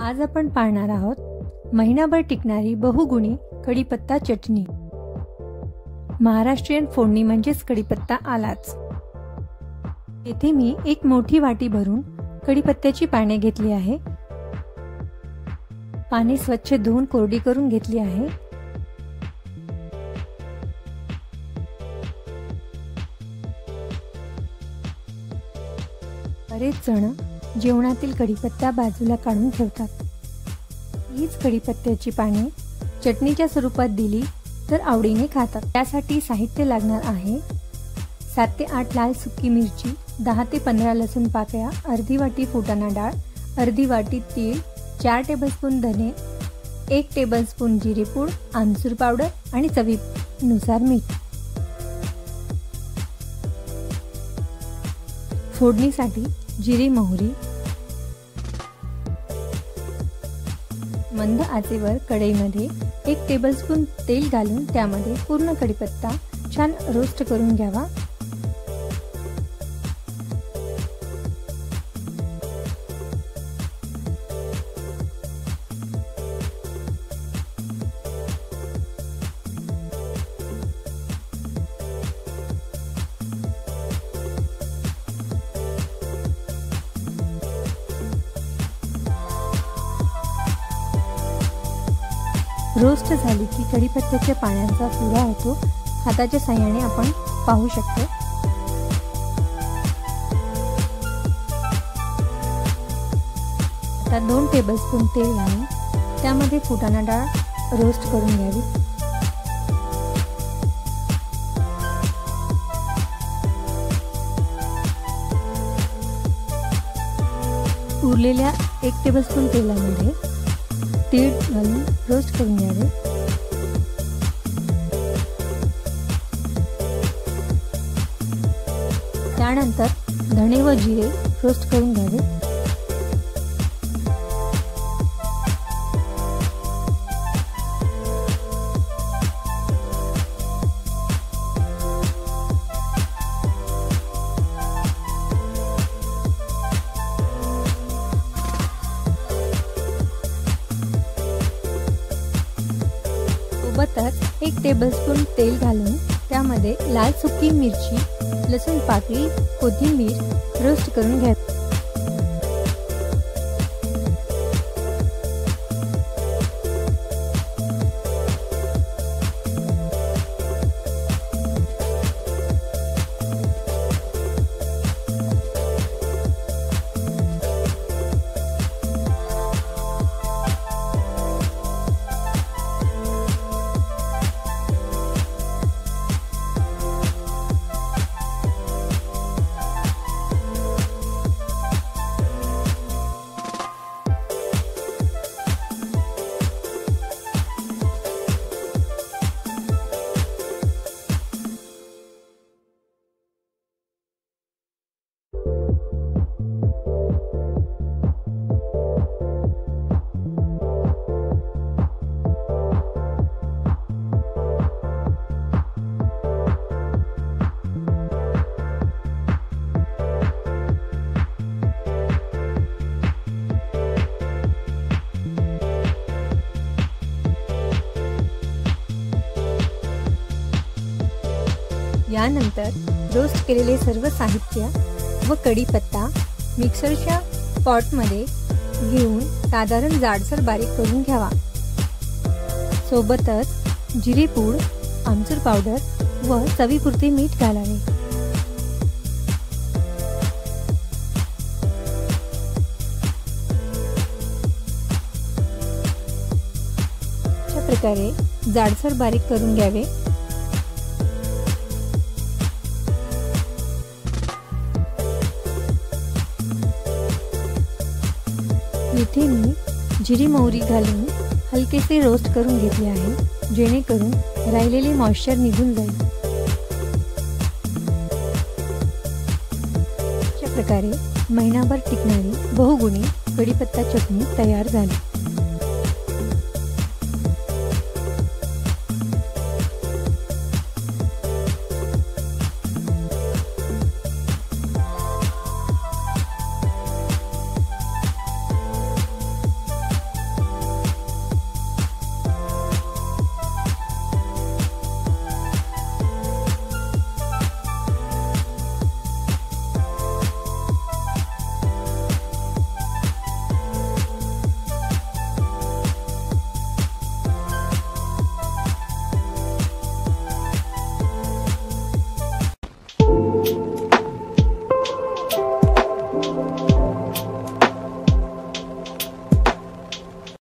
आज आपण पाहणार आहोत महिनाभर टिकणारी बहुगुणी कढीपत्ता चटणी। महाराष्ट्रीयन फोडणी म्हणजेच कढीपत्ता आलाच। येथे मी एक मोठी वाटी भरून कढीपत्त्याची पाने घेतली आहे। पाने स्वच्छ धुवून कोरडी करून घेतली आहे। बरेच जण जेवणातील कढीपत्ता बाजूला काढून ठेवतात। हीच कढीपत्त्याची पाने चटणीच्या स्वरूपात दिली तर आवडीने खातात। त्यासाठी साहित्य लागणार आहे 7 ते 8 लाल सुकी मिरची, 10 ते 15 लसूण पाकळ्या, अर्धी वाटी फुटाणा डाळ, अर्धी वाटी तीळ, 4 टेबलस्पून धने, 1 टेबलस्पून जिरेपूड, आमचूर पावडर आणि चवीनुसार मीठ। फोडणीसाठी जिरे मोहरी, मंद आचेवर कढईमध्ये 1 टेबलस्पून तेल घालून त्यामध्ये पूर्ण कढीपत्ता छान रोस्ट करून घ्यावा। रोस्ट झाली की कढीपत्त्याच्या पाण्याचा चुरा होतो, हाताच्या साहाय्याने आपण पाहू शकतो। आता 2 टेबलस्पून तेल घालून त्यामध्ये फुटाणा डाळ रोस्ट करून घ्यावी। उरलेल्या 1 टेबलस्पून तेलामध्ये तीळ घालून रोस्ट करून घ्यावे। त्यानंतर धणे व जिरे रोस्ट करून घ्यावे। सोबतच 1 टेबलस्पून तेल घालून त्यामध्ये लाल सुकी मिरची, लसूण पाकळी, कोथिंबीर रोस्ट करून घ्या। यानंतर रोस्ट केलेले सर्व साहित्य व कढीपत्ता मिक्सरच्या पॉटमध्ये घेऊन साधारण जाडसर बारीक करून घ्यावा। सोबतच जिरेपूड, आमचूर पावडर व चवीपुरते मीठ घालावे। अशा प्रकारे जाडसर बारीक करून घ्यावे। इथे मी जिरी मोहरी घालून हलकेसे रोस्ट करून घेतले आहे, जेणेकरून राहिलेले मॉइश्चर निघून जाईल। अशा प्रकारे महिनाभर टिकणारी बहुगुणी कढीपत्ता चटणी तयार झाली।